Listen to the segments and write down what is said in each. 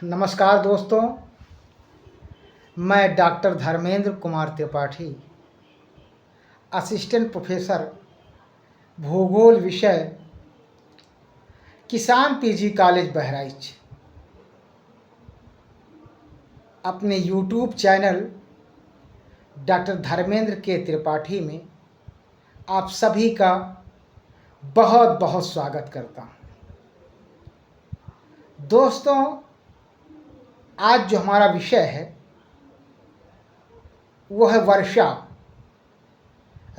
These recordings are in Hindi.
नमस्कार दोस्तों, मैं doctor Dharmendra Kumar Tripathi, assistant professor भूगोल विषय, किसान पीजी कॉलेज बहराइच, अपने यूट्यूब चैनल डॉक्टर धर्मेंद्र के त्रिपाठी में आप सभी का बहुत बहुत स्वागत करता हूँ। दोस्तों, आज जो हमारा विषय है वो है वर्षा,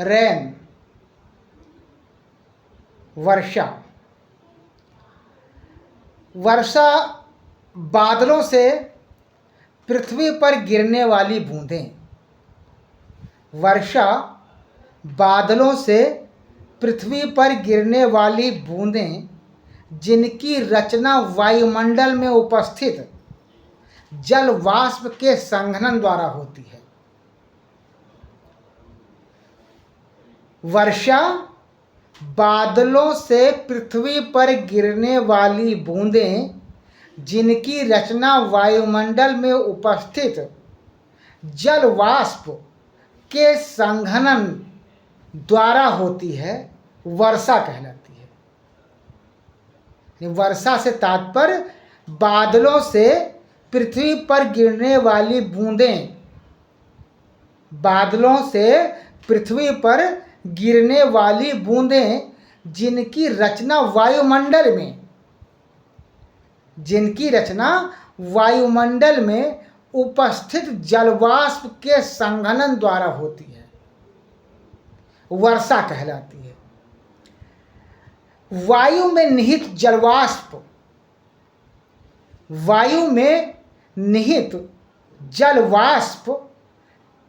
रेन। वर्षा वर्षा बादलों से पृथ्वी पर गिरने वाली बूंदें। वर्षा बादलों से पृथ्वी पर गिरने वाली बूंदें जिनकी रचना वायुमंडल में उपस्थित जल वाष्प के संघनन द्वारा होती है। वर्षा बादलों से पृथ्वी पर गिरने वाली बूंदें जिनकी रचना वायुमंडल में उपस्थित जल वाष्प के संघनन द्वारा होती है, वर्षा कहलाती है। वर्षा से तात्पर्य बादलों से पृथ्वी पर गिरने वाली बूंदें, बादलों से पृथ्वी पर गिरने वाली बूंदें जिनकी रचना वायुमंडल में उपस्थित जलवाष्प के संघनन द्वारा होती है, वर्षा कहलाती है। वायु में निहित जलवाष्प, वायु में निहित जलवाष्प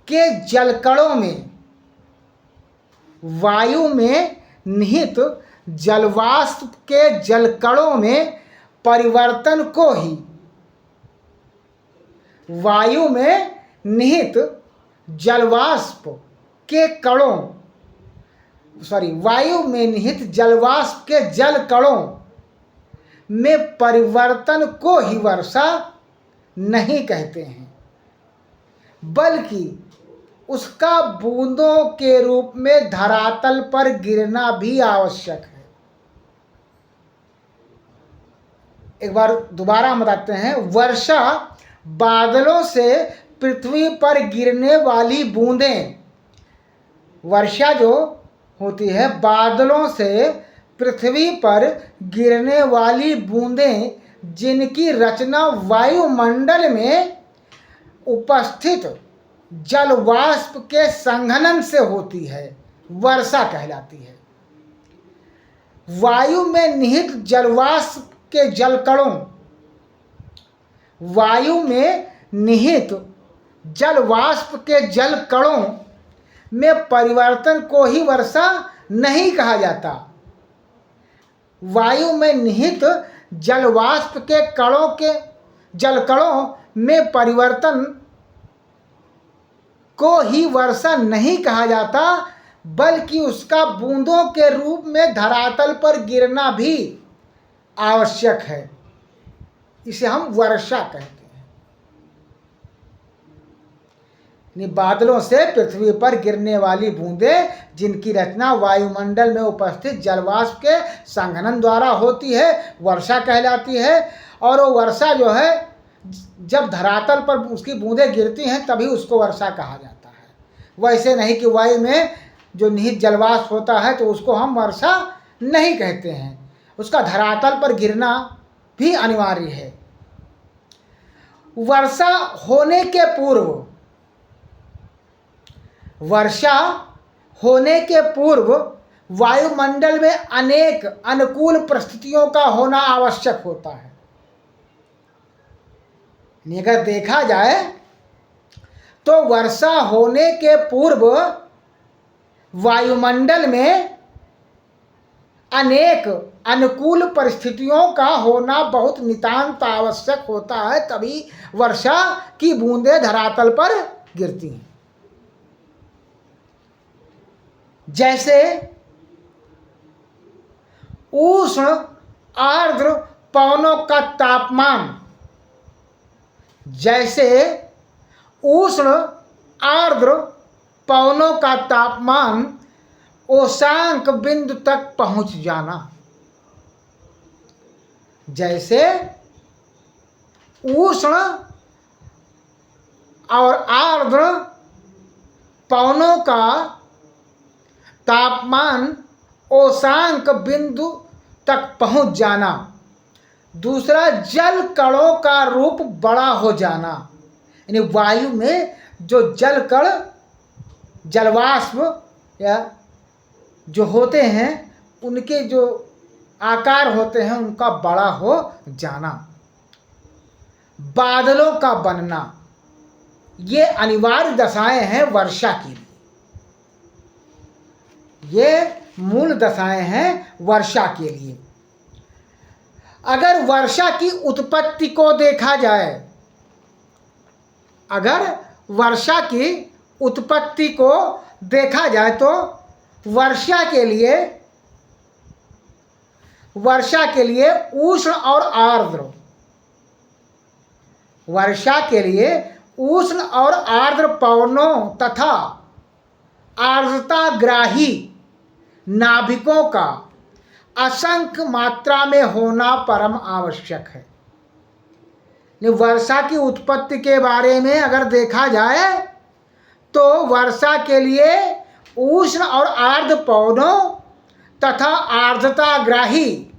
के जलकणों में, वायु में निहित जलवाष्प के जलकणों में परिवर्तन को ही, वायु में निहित जलवाष्प के कणों, वायु में निहित जलवाष्प के जलकणों में परिवर्तन को ही वर्षा नहीं कहते हैं, बल्कि उसका बूंदों के रूप में धरातल पर गिरना भी आवश्यक है। एक बार दोबारा हम बताते हैं। वर्षा बादलों से पृथ्वी पर गिरने वाली बूंदें, वर्षा जो होती है बादलों से पृथ्वी पर गिरने वाली बूंदें जिनकी रचना वायुमंडल में उपस्थित जल वाष्प के संघनन से होती है, वर्षा कहलाती है। वायु में निहित जलवाष्प के जलकणों, वायु में निहित जलवाष्प के जलकणों में परिवर्तन को ही वर्षा नहीं कहा जाता। वायु में निहित जलवाष्प के कणों के जलकणों में परिवर्तन को ही वर्षा नहीं कहा जाता, बल्कि उसका बूंदों के रूप में धरातल पर गिरना भी आवश्यक है। इसे हम वर्षा कहते हैं। बादलों से पृथ्वी पर गिरने वाली बूंदें जिनकी रचना वायुमंडल में उपस्थित जलवाष्प के संघनन द्वारा होती है, वर्षा कहलाती है। और वो वर्षा जो है जब धरातल पर उसकी बूंदें गिरती हैं तभी उसको वर्षा कहा जाता है। वैसे नहीं कि वायु में जो निहित जलवाष्प होता है तो उसको हम वर्षा नहीं कहते हैं, उसका धरातल पर गिरना भी अनिवार्य है। वर्षा होने के पूर्व, वर्षा होने के पूर्व वायुमंडल में अनेक अनुकूल परिस्थितियों का होना आवश्यक होता है। अगर देखा जाए तो वर्षा होने के पूर्व वायुमंडल में अनेक अनुकूल परिस्थितियों का होना बहुत नितांत आवश्यक होता है, तभी वर्षा की बूंदें धरातल पर गिरती हैं। जैसे उष्ण आर्द्र पवनों का तापमान जैसे उष्ण आर्द्र पवनों का तापमान ओशांक बिंदु तक पहुंच जाना। जैसे उष्ण और आर्द्र पवनों का तापमान ओशांक बिंदु तक पहुंच जाना। दूसरा, जल कणों का रूप बड़ा हो जाना, यानी वायु में जो जल कण जलवाष्प या जो होते हैं उनके जो आकार होते हैं उनका बड़ा हो जाना। बादलों का बनना, ये अनिवार्य दशाएं हैं वर्षा के लिए। ये मूल दशाएं हैं वर्षा के लिए। अगर वर्षा की उत्पत्ति को देखा जाए, अगर वर्षा की उत्पत्ति को देखा जाए तो वर्षा के लिए उष्ण और आर्द्र, वर्षा के लिए उष्ण और आर्द्र पवनों तथा आर्द्रताग्राही नाभिकों का असंख्य मात्रा में होना परम आवश्यक है। वर्षा की उत्पत्ति के बारे में अगर देखा जाए तो वर्षा के लिए उष्ण और आर्द्र पवनों तथा आर्द्रताग्राही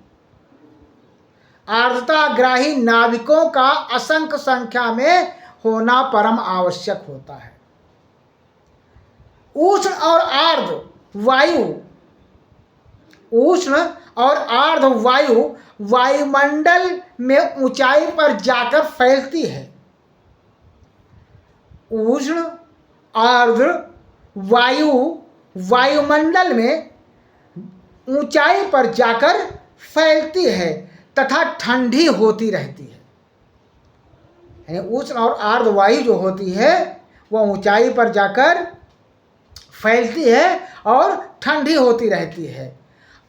नाभिकों का असंख्य संख्या में होना परम आवश्यक होता है। उष्ण और आर्द्र वायु वायुमंडल में ऊंचाई पर जाकर फैलती है। उष्ण आर्द्र वायु वायुमंडल में ऊंचाई पर जाकर फैलती है तथा ठंडी होती रहती है। यानी उष्ण और आर्द्र वायु जो होती है वह ऊंचाई पर जाकर फैलती है और ठंडी होती रहती है।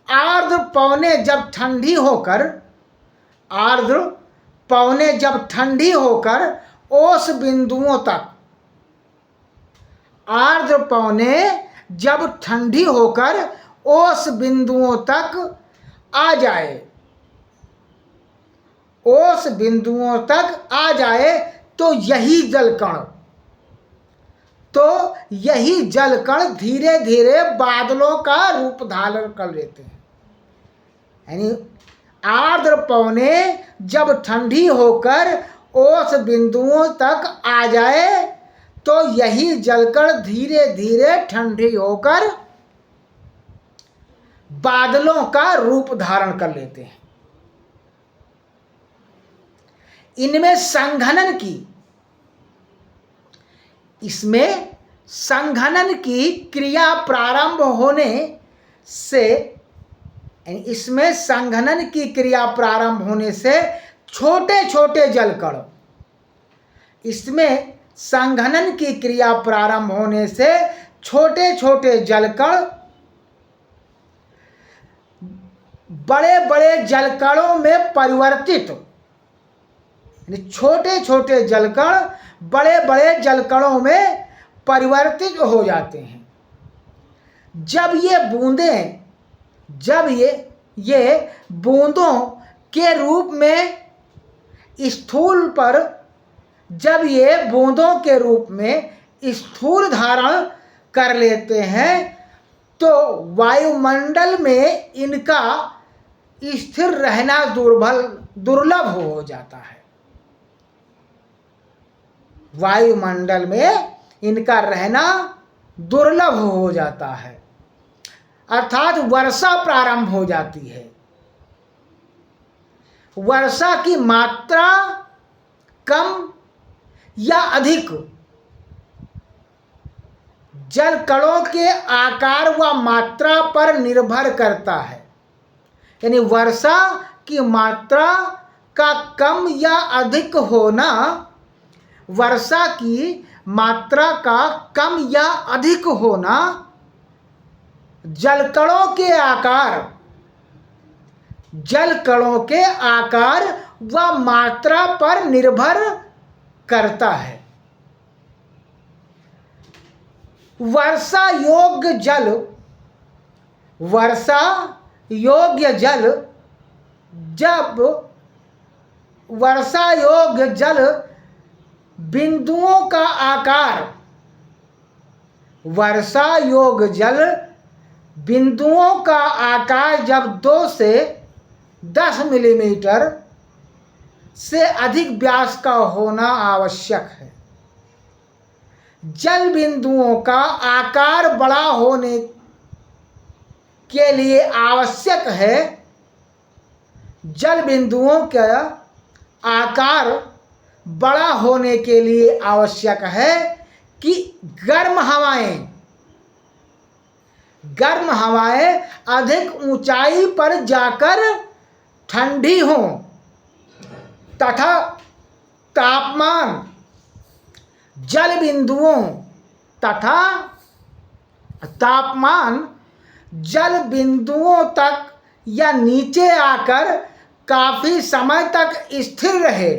आर्द्र पवनें जब ठंडी होकर ओस बिंदुओं तक, आर्द्र पवनें जब ठंडी होकर ओस बिंदुओं तक आ जाए, ओस बिंदुओं तक आ जाए तो यही जल कण धीरे धीरे बादलों का रूप धारण कर लेते हैं। यानी आर्द्र पवनें जब ठंडी होकर ओस बिंदुओं तक आ जाए तो यही जलकण धीरे धीरे ठंडी होकर बादलों का रूप धारण कर लेते हैं। इसमें संघनन की क्रिया प्रारंभ होने से छोटे छोटे जलकण, इसमें संघनन की क्रिया प्रारंभ होने से छोटे छोटे जलकण बड़े बड़े जलकणों में परिवर्तित, छोटे छोटे जलकण बड़े बड़े जलकणों में परिवर्तित हो जाते हैं। जब ये बूंदों के रूप में स्थूल धारण कर लेते हैं तो वायुमंडल में इनका स्थिर रहना दुर्लभ हो जाता है। वायुमंडल में इनका रहना दुर्लभ हो जाता है, अर्थात वर्षा प्रारंभ हो जाती है। वर्षा की मात्रा कम या अधिक जल कणों के आकार व मात्रा पर निर्भर करता है। यानी वर्षा की मात्रा का कम या अधिक होना, वर्षा की मात्रा का कम या अधिक होना जलकणों के आकार व मात्रा पर निर्भर करता है। वर्षा योग्य जल, वर्षा योग्य जल, जब वर्षा योग्य जल बिंदुओं का आकार, वर्षा योग्य जल बिंदुओं का आकार जब 2 से 10 मिलीमीटर से अधिक व्यास का होना आवश्यक है। जल बिंदुओं का आकार बड़ा होने के लिए आवश्यक है, जल बिंदुओं का आकार बड़ा होने के लिए आवश्यक है कि गर्म हवाएं अधिक ऊंचाई पर जाकर ठंडी हों तथा तापमान जल बिंदुओं तथा तापमान जल बिंदुओं तक या नीचे आकर काफी समय तक स्थिर रहे,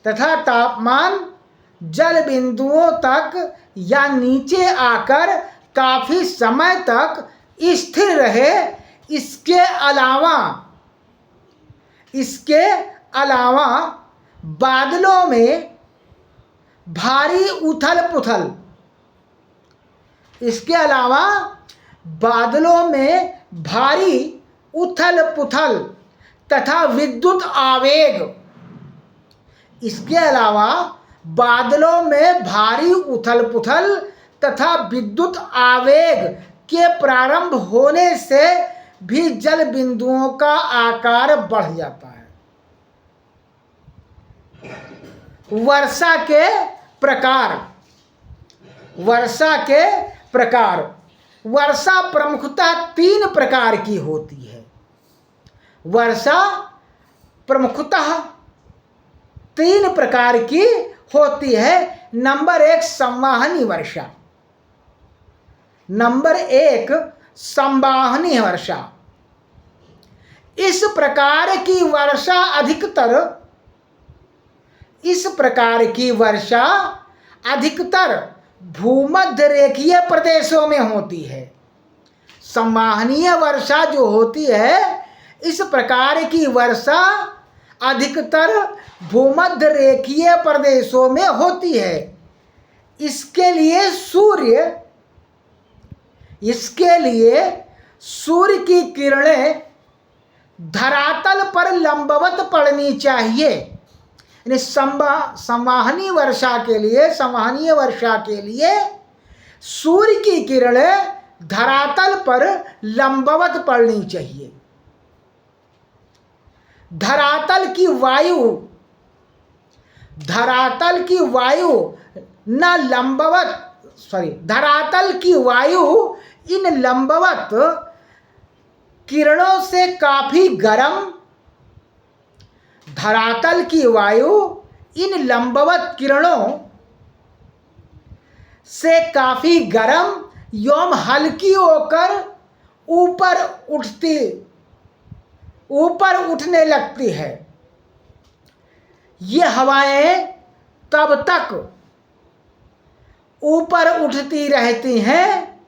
तथा तापमान जल बिंदुओं तक या नीचे आकर काफी समय तक स्थिर रहे। इसके अलावा बादलों में भारी उथल पुथल, इसके अलावा बादलों में भारी उथल पुथल तथा विद्युत आवेग, इसके अलावा बादलों में भारी उथल पुथल तथा विद्युत आवेग के प्रारंभ होने से भी जल बिंदुओं का आकार बढ़ जाता है। वर्षा के प्रकार, वर्षा के प्रकार, वर्षा प्रमुखतः 3 प्रकार की होती है। वर्षा प्रमुखतः 3 प्रकार की होती है। नंबर 1 संवाहनी वर्षा, नंबर 1 संवाहनी वर्षा। इस प्रकार की वर्षा अधिकतर भूमध्य रेखीय प्रदेशों में होती है। संवाहनीय वर्षा जो होती है, इस प्रकार की वर्षा अधिकतर भूमध्य रेखीय प्रदेशों में होती है। इसके लिए सूर्य की किरणें धरातल पर लंबवत पड़नी चाहिए। यानी संवाहनीय वर्षा के लिए सूर्य की किरणें धरातल पर लंबवत पड़नी चाहिए। धरातल की वायु इन लंबवत किरणों से काफी गर्म, धरातल की वायु इन लंबवत किरणों से काफी गर्म एवं हल्की होकर ऊपर उठने लगती है। ये हवाएं तब तक ऊपर उठती रहती हैं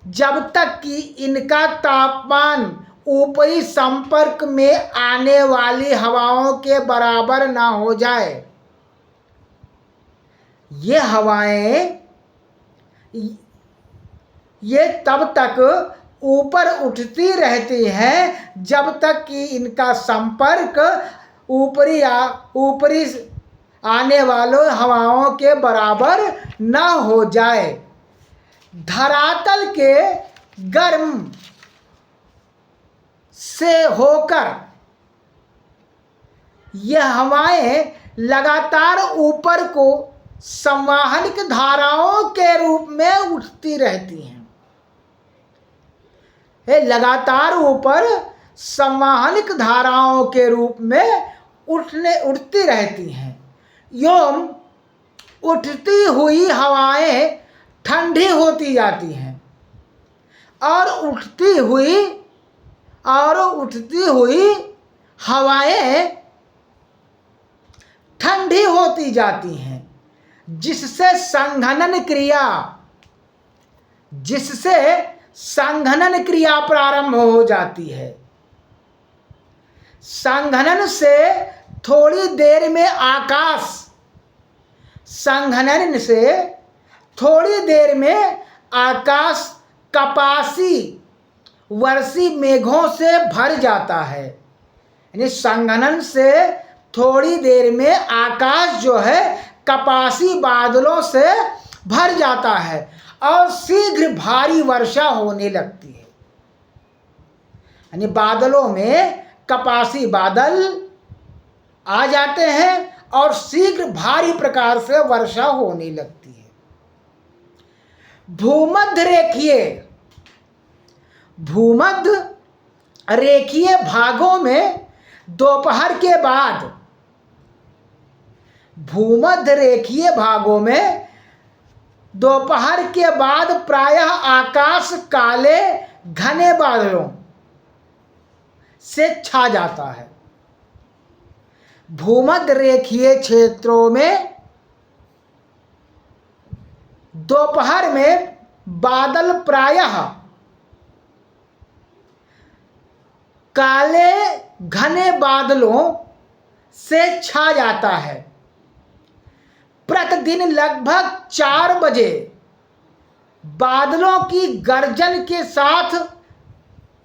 जब तक कि इनका तापमान ऊपरी संपर्क में आने वाली हवाओं के बराबर ना हो जाए। ये तब तक ऊपर उठती रहती हैं जब तक कि इनका संपर्क ऊपरी आने वालों हवाओं के बराबर न हो जाए। धरातल के गर्म से होकर यह हवाएं लगातार ऊपर को संवाहनिक धाराओं के रूप में उठती रहती हैं। लगातार ऊपर संवाहनिक धाराओं के रूप में उठती रहती हैं। एवं उठती हुई हवाएं ठंडी होती जाती हैं और उठती हुई हवाएं ठंडी होती जाती हैं, जिससे संघनन क्रिया प्रारंभ हो जाती है। संघनन से थोड़ी देर में आकाश कपासी वर्षी मेघों से भर जाता है। यानी संघनन से थोड़ी देर में आकाश जो है कपासी बादलों से भर जाता है और शीघ्र भारी वर्षा होने लगती है। यानी बादलों में कपासी बादल आ जाते हैं और शीघ्र भारी प्रकार से वर्षा होने लगती है। भूमध्य रेखीय भागों में दोपहर के बाद प्रायः आकाश काले घने बादलों से छा जाता है। भूमध्य रेखीय क्षेत्रों में दोपहर में बादल प्रायः काले घने बादलों से छा जाता है। प्रतिदिन लगभग 4 बजे बादलों की गर्जन के साथ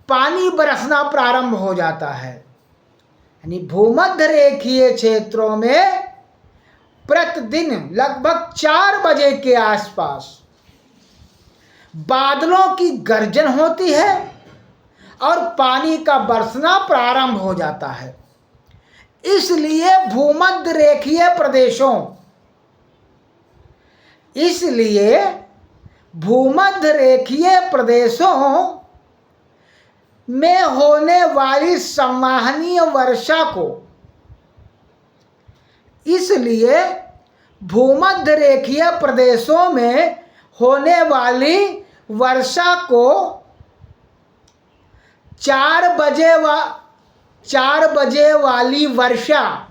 पानी बरसना प्रारंभ हो जाता है। यानी भूमध्य रेखीय क्षेत्रों में प्रतिदिन लगभग 4 बजे के आसपास बादलों की गर्जन होती है और पानी का बरसना प्रारंभ हो जाता है। इसलिए भूमध्य रेखीय प्रदेशों में होने वाली संवहनीय वर्षा को इसलिए भूमध्य रेखीय प्रदेशों में होने वाली वर्षा को 4 बजे वाली वर्षा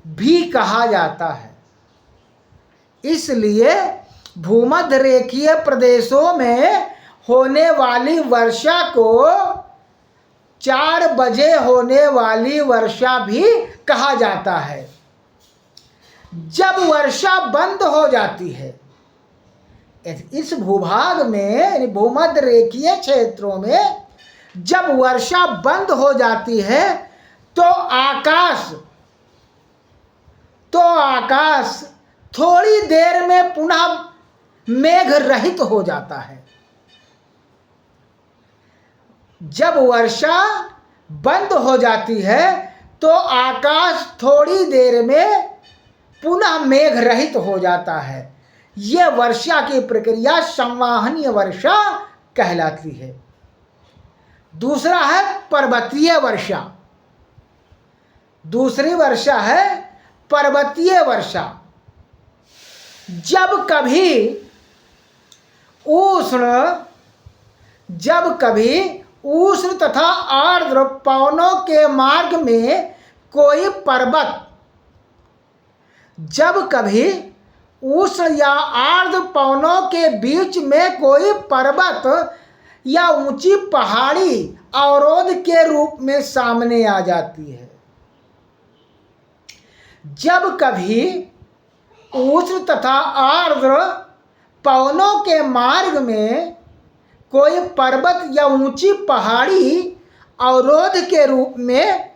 भी कहा जाता है। इसलिए भूमध्य रेखीय प्रदेशों में होने वाली वर्षा को 4 बजे होने वाली वर्षा भी कहा जाता है। जब वर्षा बंद हो जाती है, इस भूभाग में यानी भूमध्य रेखीय क्षेत्रों में जब वर्षा बंद हो जाती है तो आकाश थोड़ी देर में पुनः मेघ रहित हो जाता है। जब वर्षा बंद हो जाती है तो आकाश थोड़ी देर में पुनः मेघ रहित हो जाता है। यह वर्षा की प्रक्रिया संवहनीय वर्षा कहलाती है। दूसरा है पर्वतीय वर्षा। दूसरी वर्षा है पर्वतीय वर्षा। जब कभी उष्ण तथा आर्द्र पवनों के मार्ग में कोई पर्वत जब कभी उष्ण या आर्द्र पवनों के बीच में कोई पर्वत या ऊंची पहाड़ी अवरोध के रूप में सामने आ जाती है। जब कभी उष्ण तथा आर्द्र पवनों के मार्ग में कोई पर्वत या ऊंची पहाड़ी अवरोध के रूप में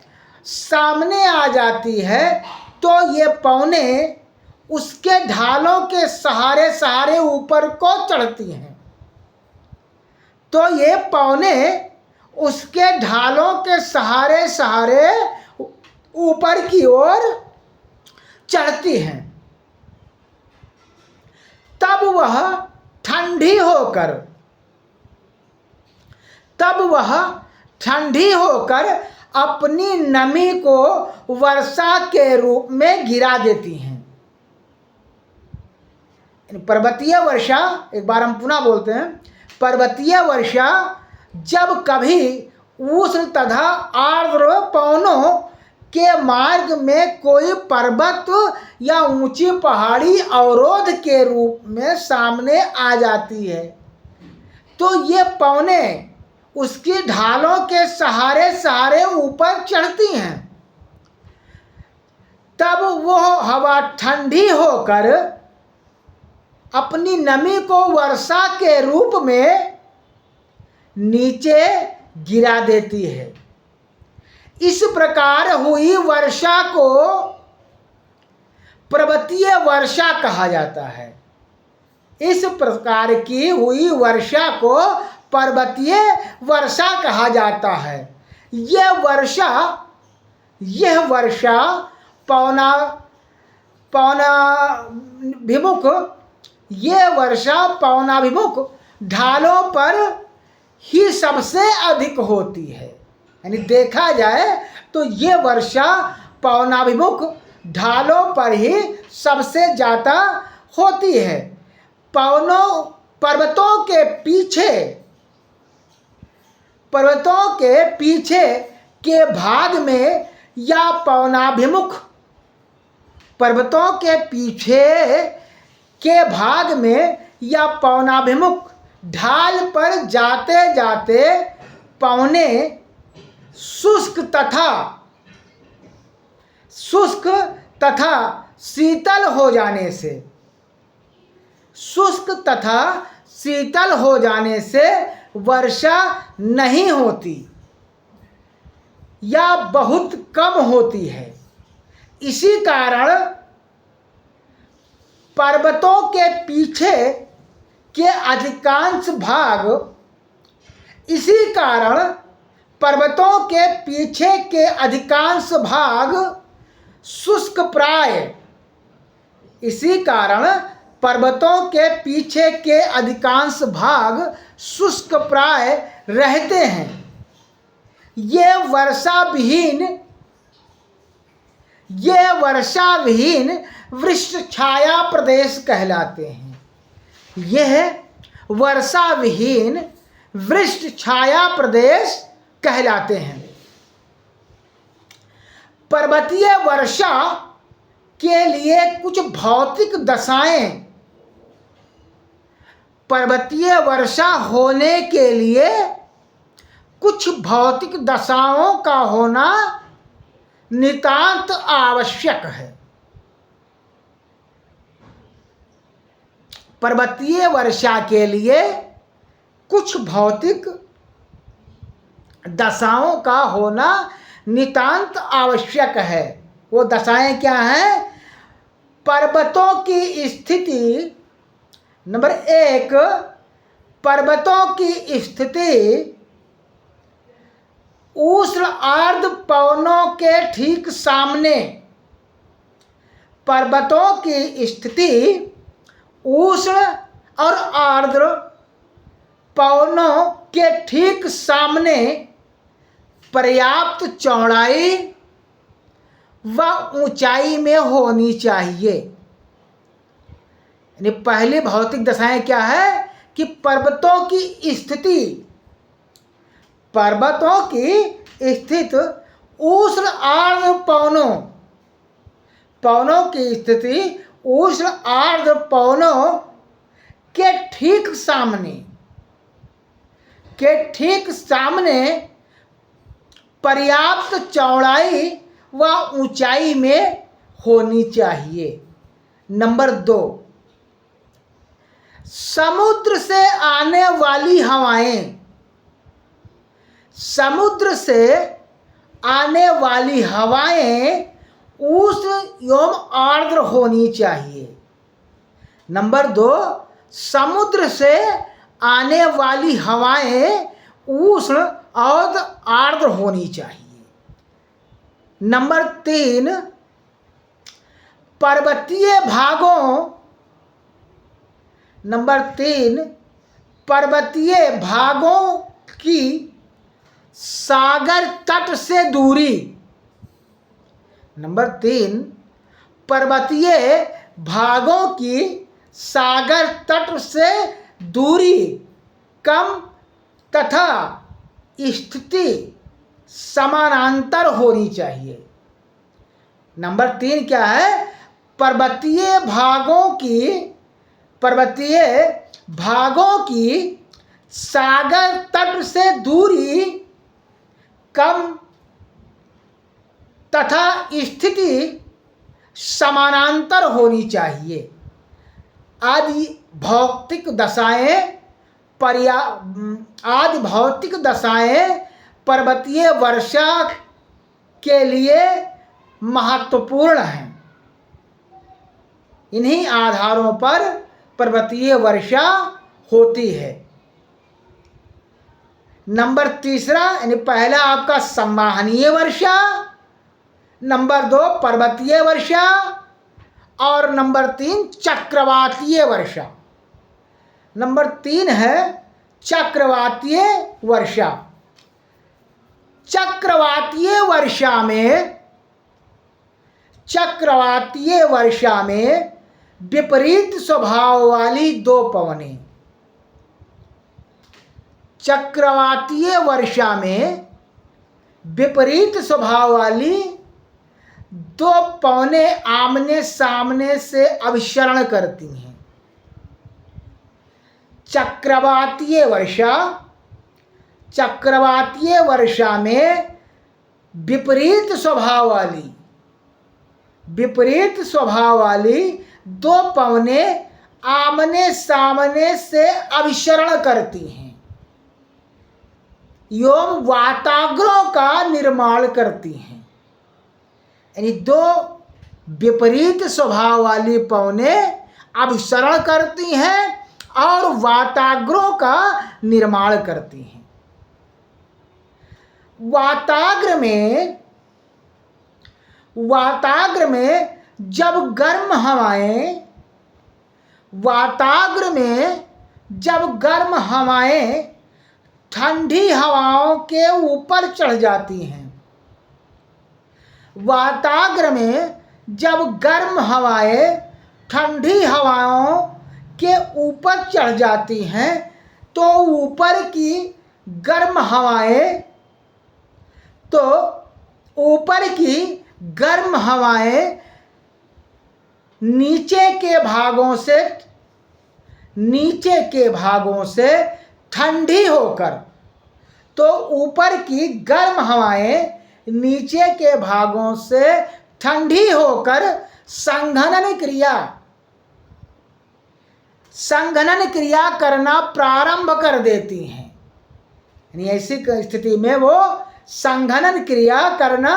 सामने आ जाती है तो ये पवने उसके ढालों के सहारे सहारे ऊपर को चढ़ती हैं। तो ये पवने उसके ढालों के सहारे सहारे ऊपर की ओर चढ़ती हैं। तब वह ठंडी होकर अपनी नमी को वर्षा के रूप में गिरा देती हैं। पर्वतीय वर्षा, एक बार हम पुनः बोलते हैं, पर्वतीय वर्षा जब कभी उष्ण तथा आर्द्र पवनों के मार्ग में कोई पर्वत या ऊंची पहाड़ी अवरोध के रूप में सामने आ जाती है तो ये पवनें उसकी ढालों के सहारे सहारे ऊपर चढ़ती हैं। तब वो हवा ठंडी होकर अपनी नमी को वर्षा के रूप में नीचे गिरा देती है। इस प्रकार हुई वर्षा को पर्वतीय वर्षा कहा जाता है। इस प्रकार की हुई वर्षा को पर्वतीय वर्षा कहा जाता है। यह वर्षा पवनाभिमुख ढालों पर ही सबसे अधिक होती है। यानी देखा जाए तो ये वर्षा पवनाभिमुख ढालों पर ही सबसे ज़्यादा होती है। पर्वतों के पीछे के भाग में या पर्वतों के पीछे के भाग में या पवनाभिमुख ढाल पर जाते जाते पवनें शुष्क तथा शीतल हो जाने से वर्षा नहीं होती या बहुत कम होती है। इसी कारण पर्वतों के पीछे के अधिकांश भाग शुष्क प्राय रहते हैं। ये वर्षाविहीन वृष्ट छाया प्रदेश कहलाते हैं। यह वर्षाविहीन वृष्ट छाया प्रदेश कहलाते हैं। पर्वतीय वर्षा के लिए कुछ भौतिक दशाएं, पर्वतीय वर्षा होने के लिए कुछ भौतिक दशाओं का होना नितांत आवश्यक है। पर्वतीय वर्षा के लिए कुछ भौतिक दशाओं का होना नितांत आवश्यक है। वो दशाएं क्या हैं? पर्वतों की स्थिति, नंबर 1, पर्वतों की स्थिति उष्ण आर्द्र पवनों के ठीक सामने। पर्वतों की स्थिति उष्ण और आर्द्र पवनों के ठीक सामने पर्याप्त चौड़ाई व ऊंचाई में होनी चाहिए। यानी पहली भौतिक दशाएं क्या है कि पर्वतों की स्थिति उष्ण आर्द्र पवनों की स्थिति उष्ण आर्द्र पवनों के ठीक सामने पर्याप्त चौड़ाई व ऊंचाई में होनी चाहिए। नंबर 2, समुद्र से आने वाली हवाएं उष्ण एवं आर्द्र होनी चाहिए। नंबर 2, समुद्र से आने वाली हवाएं उष्ण और आर्द्र होनी चाहिए। नंबर 3, पर्वतीय भागों की सागर तट से दूरी। नंबर 3, पर्वतीय भागों की सागर तट से दूरी कम तथा स्थिति समानांतर होनी चाहिए। नंबर 3 क्या है? पर्वतीय भागों की सागर तट से दूरी कम तथा स्थिति समानांतर होनी चाहिए। आदि भौतिक दशाएं पर्वतीय वर्षा के लिए महत्वपूर्ण हैं। इन्हीं आधारों पर पर्वतीय वर्षा होती है। नंबर 3 यानी पहला आपका संवहनीय वर्षा, नंबर 2 पर्वतीय वर्षा और नंबर 3 चक्रवातीय वर्षा। नंबर 3 है चक्रवातीय वर्षा। चक्रवातीय वर्षा में विपरीत स्वभाव वाली दो पवनें। चक्रवातीय वर्षा में विपरीत स्वभाव वाली दो पवनें आमने सामने से अभिसरण करती हैं। चक्रवातीय वर्षा में विपरीत स्वभाव वाली दो पवनें आमने सामने से अभिसरण करती हैं एवं वाताग्रों का निर्माण करती हैं। यानी दो विपरीत स्वभाव वाली पवनें अभिसरण करती हैं और वाताग्रों का निर्माण करती हैं। वाताग्र में जब गर्म हवाएं ठंडी हवाओं के ऊपर चढ़ जाती हैं। वाताग्र में जब गर्म हवाएं ठंडी हवाओं के ऊपर चढ़ जाती हैं तो ऊपर की गर्म हवाएं नीचे के भागों से ठंडी होकर संघनन क्रिया करना प्रारंभ कर देती हैं। यानी ऐसी स्थिति में वो संघनन क्रिया करना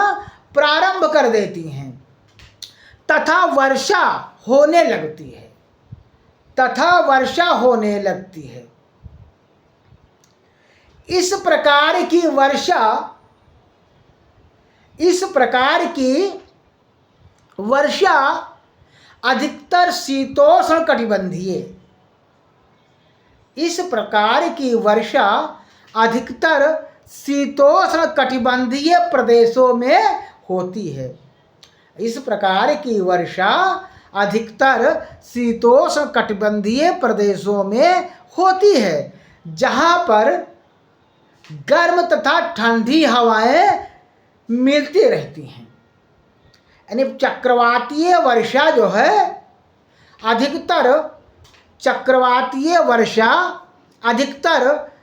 प्रारंभ कर देती हैं तथा वर्षा होने लगती है। इस प्रकार की वर्षा अधिकतर शीतोष्ण कटिबंधीय प्रदेशों में होती है। इस प्रकार की वर्षा अधिकतर शीतोष्ण कटिबंधीय प्रदेशों में होती है जहाँ पर गर्म तथा ठंडी हवाएं मिलती रहती हैं। यानी चक्रवातीय वर्षा अधिकतर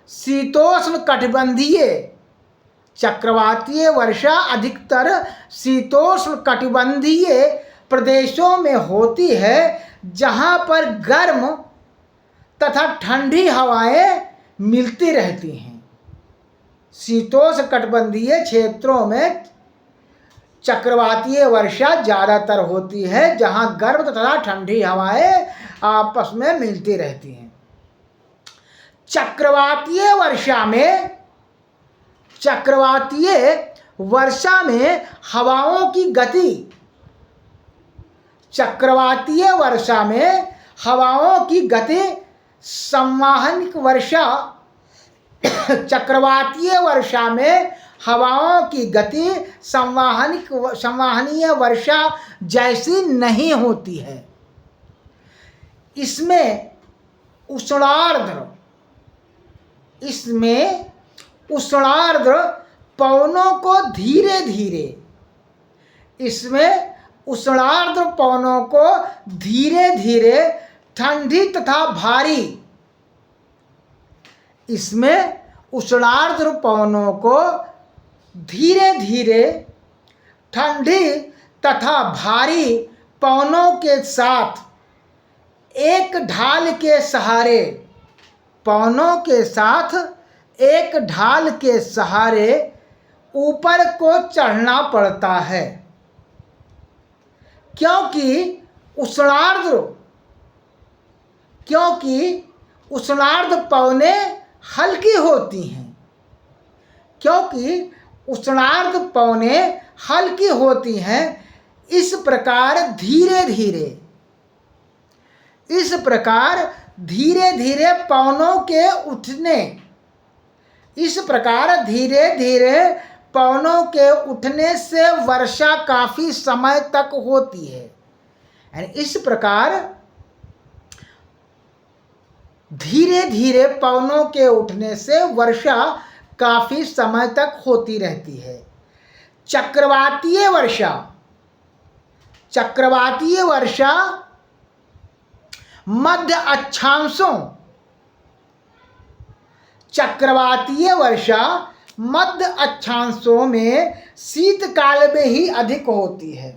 शीतोष्ण कटिबंधीय प्रदेशों में होती है जहाँ पर गर्म तथा ठंडी हवाएं मिलती रहती हैं। शीतोष्ण कटिबंधीय क्षेत्रों में चक्रवातीय वर्षा ज़्यादातर होती है जहाँ गर्म तथा ठंडी हवाएं आपस में मिलती रहती हैं। चक्रवातीय वर्षा में हवाओं की गति संवहनिक संवहनीय वर्षा जैसी नहीं होती है। इसमें उष्णार्द्र पवनों को धीरे धीरे उष्णार्द्र पवनों को धीरे धीरे ठंडी तथा भारी, इसमें उष्णार्द्र पवनों को धीरे धीरे ठंडी तथा भारी पवनों के साथ एक ढाल के सहारे, पवनों के साथ एक ढाल के सहारे ऊपर को चढ़ना पड़ता है, क्योंकि उष्णार्द्र पवनें हल्की होती हैं, क्योंकि उष्णार्द्र पवनें हल्की होती हैं। इस प्रकार धीरे धीरे पवनों के उठने, इस प्रकार धीरे धीरे पवनों के उठने से वर्षा काफ़ी समय तक होती है। यानी इस प्रकार धीरे धीरे पवनों के उठने से वर्षा काफ़ी समय तक होती रहती है। चक्रवातीय वर्षा मध्य अक्षांशों, चक्रवातीय वर्षा मध्य अक्षांशों में शीतकाल में ही अधिक होती है।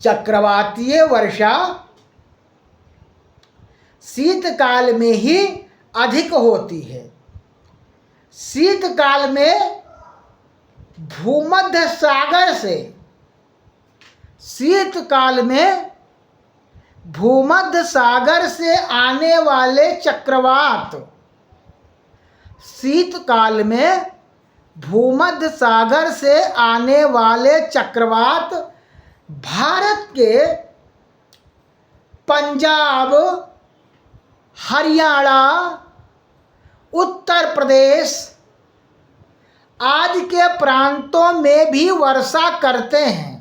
चक्रवातीय वर्षा शीतकाल में ही अधिक होती है। शीतकाल में भूमध्य सागर से, शीतकाल में भूमध्य सागर से आने वाले चक्रवात, शीतकाल में भूमध्य सागर से आने वाले चक्रवात भारत के पंजाब, हरियाणा, उत्तर प्रदेश आदि के प्रांतों में भी वर्षा करते हैं।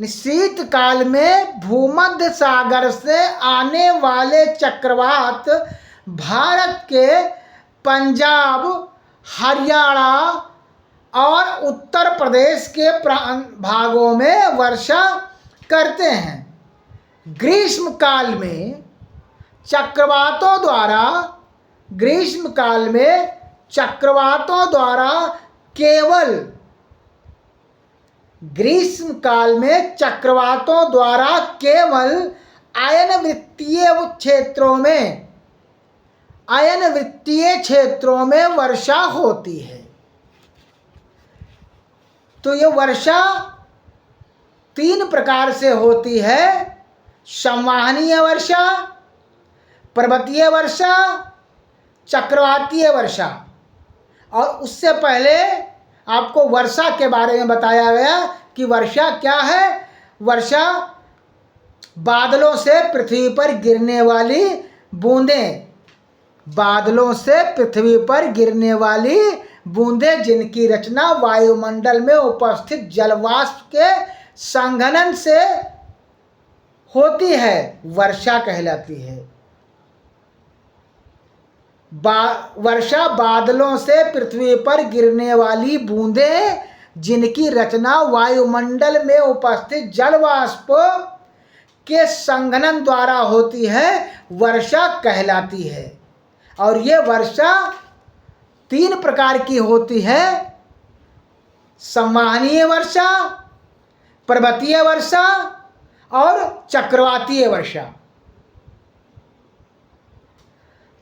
शीतकाल में भूमध्य सागर से आने वाले चक्रवात भारत के पंजाब, हरियाणा और उत्तर प्रदेश के भागों में वर्षा करते हैं। ग्रीष्मकाल में चक्रवातों द्वारा केवल अयनवृत्तीय क्षेत्रों में वर्षा होती है। तो ये वर्षा 3 प्रकार से होती है: संवहनीय वर्षा, पर्वतीय वर्षा, चक्रवातीय वर्षा। और उससे पहले आपको वर्षा के बारे में बताया गया कि वर्षा क्या है। वर्षा बादलों से पृथ्वी पर गिरने वाली बूंदें, बादलों से पृथ्वी पर गिरने वाली बूंदें जिनकी रचना वायुमंडल में उपस्थित जलवाष्प के संघनन से होती है, वर्षा कहलाती है। वर्षा बादलों से पृथ्वी पर गिरने वाली बूंदें जिनकी रचना वायुमंडल में उपस्थित जलवाष्प के संघनन द्वारा होती है, वर्षा कहलाती है। और ये वर्षा 3 प्रकार की होती है: संवहनीय वर्षा, पर्वतीय वर्षा और चक्रवातीय वर्षा।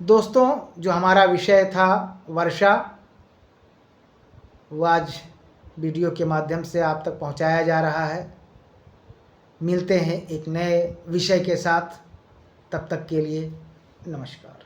दोस्तों, जो हमारा विषय था वर्षा, वो आज वीडियो के माध्यम से आप तक पहुंचाया जा रहा है। मिलते हैं एक नए विषय के साथ, तब तक के लिए नमस्कार।